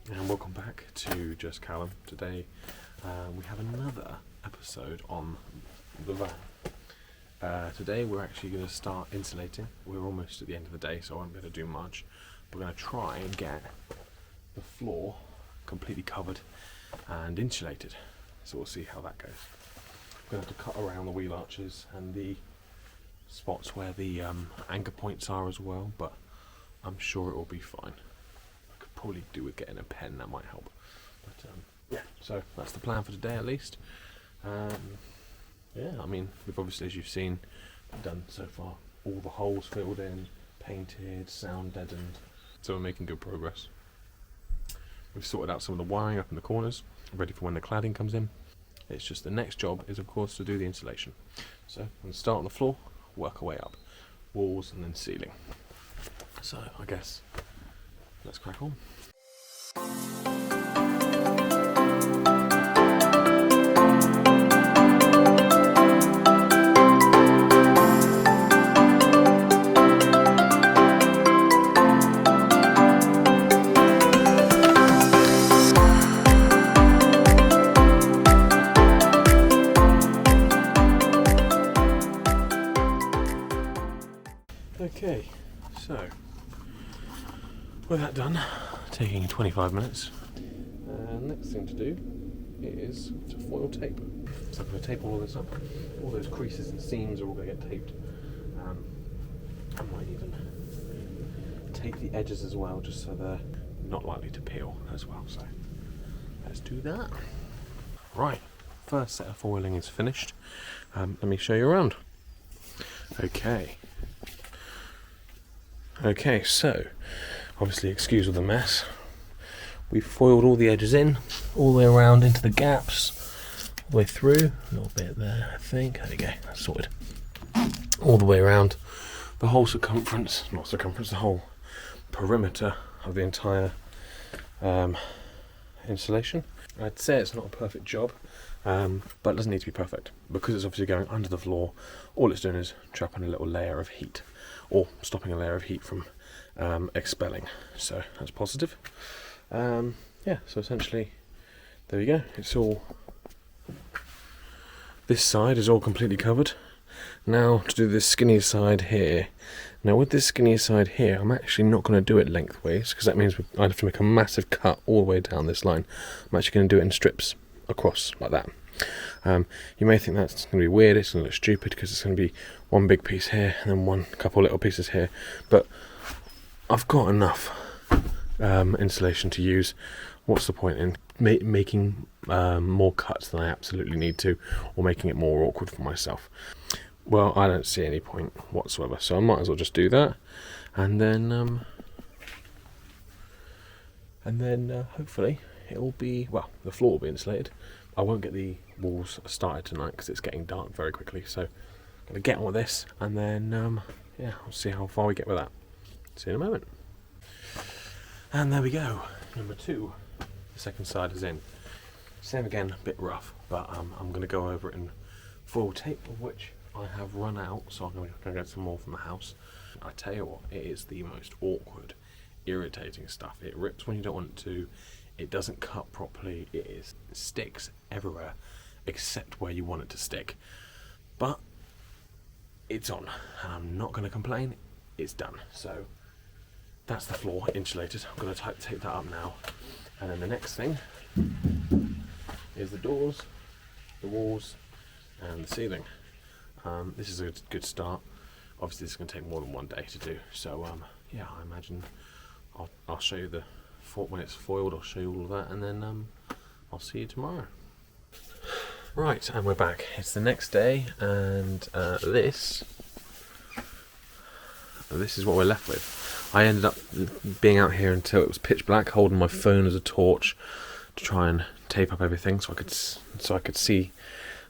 And welcome back to Just Callum. Today we have another episode on the van. Today we're actually going to start insulating. We're almost at the end of the day, so I won't be able to do much. We're going to try and get the floor completely covered and insulated. So we'll see how that goes. We're going to have to cut around the wheel arches and the spots where the anchor points are as well, but I'm sure it will be fine. Probably do with getting a pen, that might help. But yeah, so that's the plan for today at least. Yeah, I mean, we've obviously, as you've seen, done so far all the holes filled in, painted, sound deadened, so we're making good progress. We've sorted out some of the wiring up in the corners, ready for when the cladding comes in. It's just the next job is of course to do the insulation. So I'm going to start on the floor, work our way up, walls and then ceiling. So I guess let's crack on. Okay, so with that done, taking 25 minutes, next thing to do is to foil tape. So I'm going to tape all of this up. All those creases and seams are all going to get taped. I might even tape the edges as well, just so they're not likely to peel as well. So let's do that. Right, first set of foiling is finished. Let me show you around. Okay, so obviously excuse all the mess. We've foiled all the edges in, all the way around into the gaps, all the way through, a little bit there I think, there we go, that's sorted. All the way around the whole the whole perimeter of the entire insulation. I'd say it's not a perfect job, but it doesn't need to be perfect. Because it's obviously going under the floor, all it's doing is trapping a little layer of heat, or stopping a layer of heat from expelling, so that's positive. Yeah, so essentially there we go, it's all, this side is all completely covered. Now to do this skinny side here. Now with this skinny side here, I'm actually not going to do it lengthways, because that means I'd have to make a massive cut all the way down this line. I'm actually going to do it in strips across like that. You may think that's going to be weird, it's going to look stupid because it's going to be one big piece here and then couple little pieces here, but I've got enough insulation to use. What's the point in making more cuts than I absolutely need to, or making it more awkward for myself? Well, I don't see any point whatsoever, so I might as well just do that, and then hopefully it'll be, well, the floor will be insulated. I won't get the walls started tonight because it's getting dark very quickly, so I'm going to get on with this, and then yeah, I'll see how far we get with that. See you in a moment. And there we go, number 2, the second side is in. Same again, a bit rough, but I'm going to go over it in foil tape, of which I have run out, so I'm going to get some more from the house. I tell you what, it is the most awkward, irritating stuff. It rips when you don't want it to, it doesn't cut properly, it sticks everywhere except where you want it to stick. But it's on, and I'm not going to complain, it's done. So that's the floor insulated. I'm going to take that up now, and then the next thing is the doors, the walls and the ceiling. This is a good start. Obviously this is going to take more than one day to do, so yeah, I imagine I'll show you when it's foiled, I'll show you all of that, and then I'll see you tomorrow. Right, and we're back. It's the next day, and this is what we're left with. I ended up being out here until it was pitch black, holding my phone as a torch to try and tape up everything, so I could see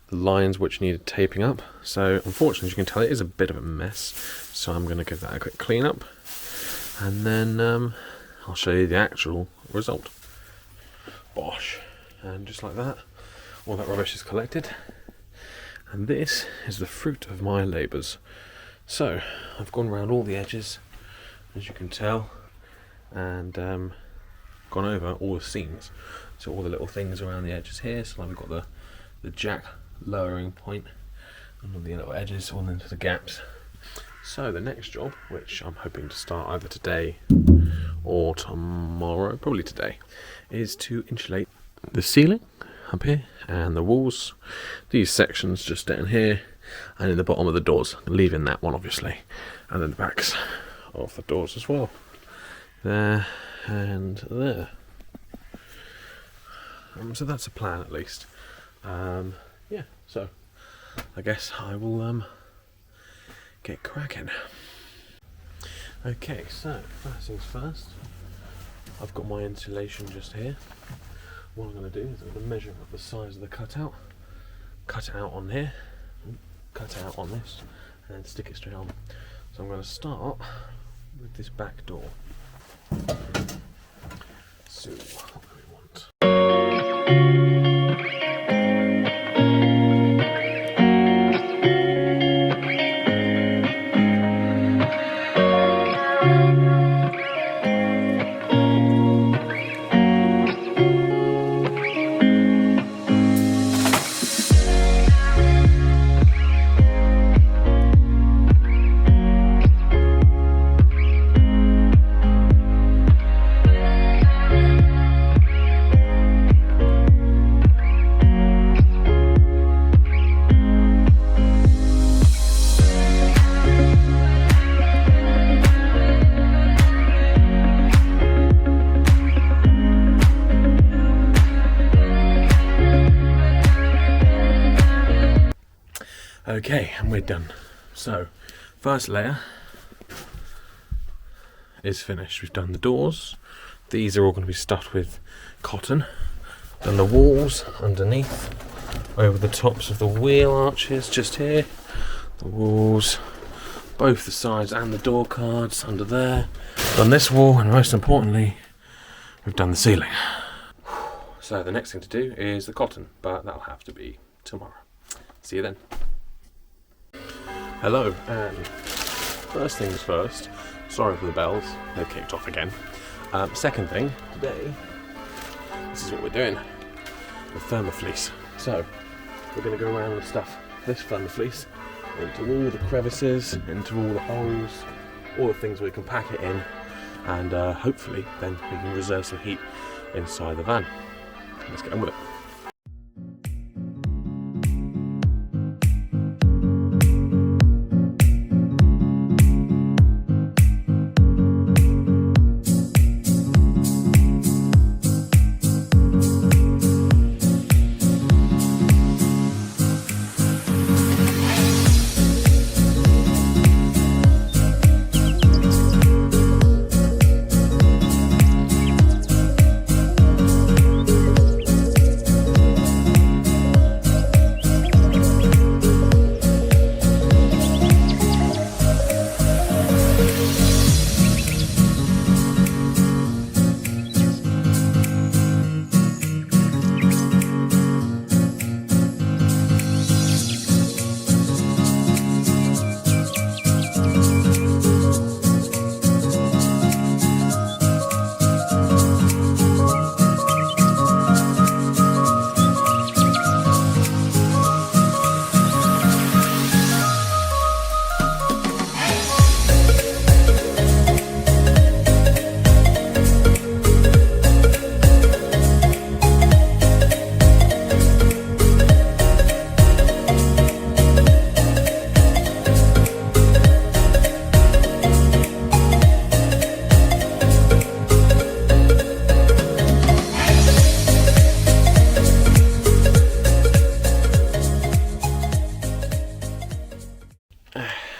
the lines which needed taping up. So unfortunately, as you can tell, it is a bit of a mess, so I'm going to give that a quick clean up, and then I'll show you the actual result. Bosh. And just like that, all that rubbish is collected, and this is the fruit of my labours. So I've gone around all the edges, as you can tell, and got gone over all the seams, so all the little things around the edges here. So like we've got the jack lowering point and all the little edges all into the gaps. So the next job, which I'm hoping to start either today or tomorrow, probably today, is to insulate the ceiling up here and the walls, these sections just down here and in the bottom of the doors, leaving that one obviously, and then the backs of the doors as well, there and there. So that's a plan at least. Yeah, so I guess I will get cracking. Okay, so first things first, I've got my insulation just here. What I'm going to do is I'm going to measure up the size of the cutout, cut it out on here, cut it out on this, and then stick it straight on. So I'm going to start with this back door. So what do we want? Okay, and we're done. So, first layer is finished. We've done the doors. These are all going to be stuffed with cotton. Done the walls underneath, over the tops of the wheel arches just here. The walls, both the sides and the door cards under there. Done this wall, and most importantly, we've done the ceiling. So the next thing to do is the cotton, but that'll have to be tomorrow. See you then. Hello, and first things first, sorry for the bells, they're kicked off again. Second thing, today, this is what we're doing, the thermofleece. So, we're going to go around and stuff this thermofleece into all the crevices, into all the holes, all the things we can pack it in, and hopefully then we can reserve some heat inside the van. Let's get on with it.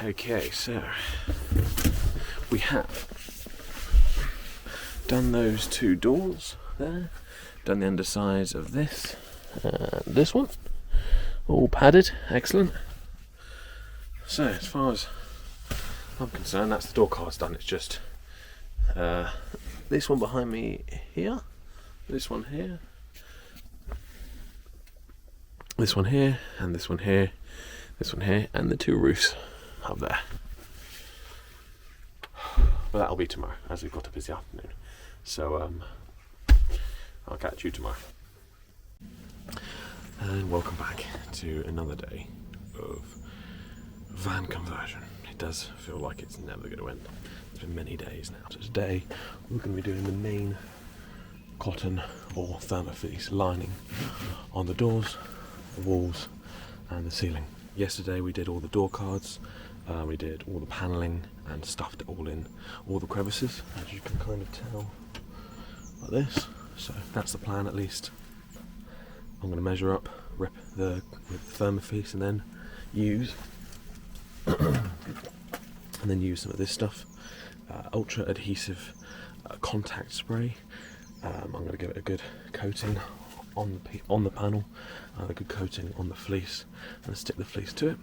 Okay, so we have done those two doors there, done the undersides of this and this one, all padded, excellent. So as far as I'm concerned, that's the door cards done. It's just this one behind me here, this one here, this one here, and this one here, this one here, and the two roofs up there. But that'll be tomorrow, as we've got a busy afternoon. So I'll catch you tomorrow. And welcome back to another day of van conversion. It does feel like it's never going to end. It's been many days now. So today we're going to be doing the main cotton or thermofleece lining on the doors, the walls and the ceiling. Yesterday we did all the door cards, we did all the panelling and stuffed it all in all the crevices, as you can kind of tell like this. So that's the plan at least. I'm going to measure up, rip the thermofleece and then use some of this stuff, ultra adhesive contact spray. I'm going to give it a good coating on the panel, a good coating on the fleece, and stick the fleece to it.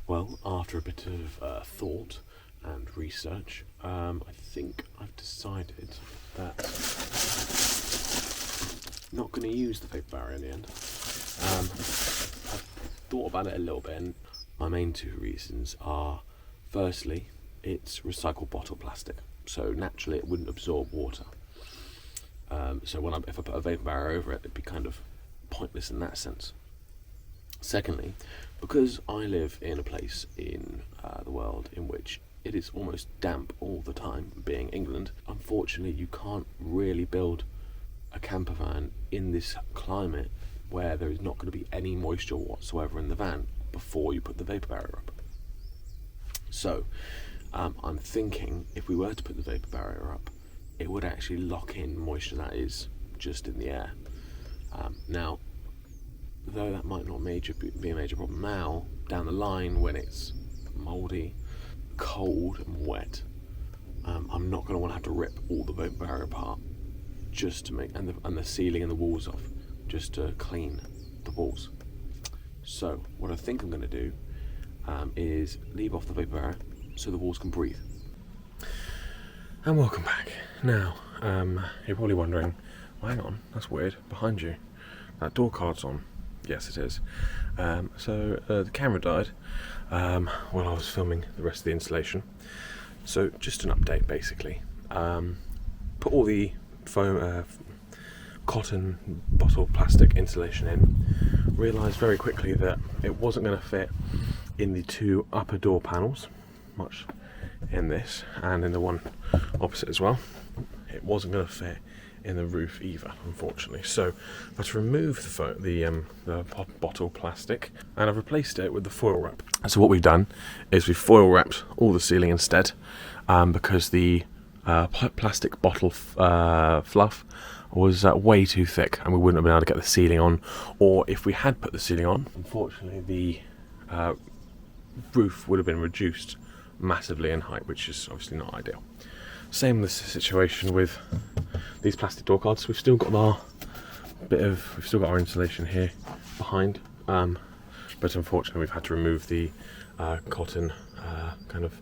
Well, after a bit of thought and research, I think I've decided that I'm not going to use the vapor barrier in the end. I've thought about it a little bit, and my main two reasons are, firstly, it's recycled bottle plastic, so naturally it wouldn't absorb water. So if I put a vapor barrier over it, it'd be kind of pointless in that sense. Secondly, because I live in a place in the world in which it is almost damp all the time, being England, unfortunately you can't really build a camper van in this climate where there is not going to be any moisture whatsoever in the van before you put the vapor barrier up. So I'm thinking if we were to put the vapor barrier up, it would actually lock in moisture that is just in the air. Now, though that might not be a major problem now, down the line when it's mouldy, cold and wet, I'm not going to want to have to rip all the vapor barrier apart just to make, and the ceiling and the walls off, just to clean the walls. So what I think I'm going to do is leave off the vapor barrier so the walls can breathe. And welcome back. Now, you're probably wondering, well, hang on, that's weird, behind you, that door card's on. Yes, it is. So the camera died while I was filming the rest of the installation. So just an update, basically. Put all the foam, cotton bottle plastic insulation in. Realised very quickly that it wasn't going to fit in the two upper door panels, much in this and in the one opposite as well. It wasn't going to fit in the roof either, unfortunately. So I had to remove the bottle plastic, and I've replaced it with the foil wrap. So what we've done is we've foil wrapped all the ceiling instead, because the plastic bottle fluff was way too thick and we wouldn't have been able to get the ceiling on, or if we had put the ceiling on, unfortunately the roof would have been reduced massively in height, which is obviously not ideal. Same with the situation with these plastic door cards. We've still got our insulation here behind, but unfortunately we've had to remove the cotton kind of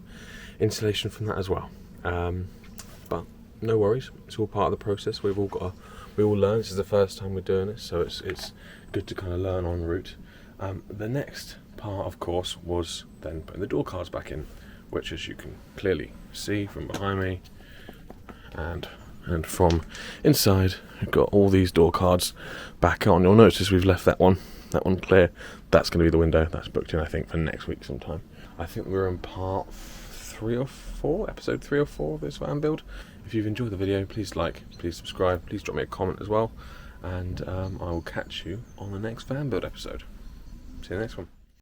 insulation from that as well. But no worries, it's all part of the process. We all learn. This is the first time we're doing this, so it's good to kind of learn en route. The next part, of course, was then putting the door cards back in, which, as you can clearly see from behind me and from inside, we've got all these door cards back on. You'll notice we've left that one clear. That's going to be the window. That's booked in, I think, for next week sometime. I think we're in part 3 or 4, episode 3 or 4 of this van build. If you've enjoyed the video, please like, please subscribe, please drop me a comment as well, and I will catch you on the next van build episode. See you in the next one.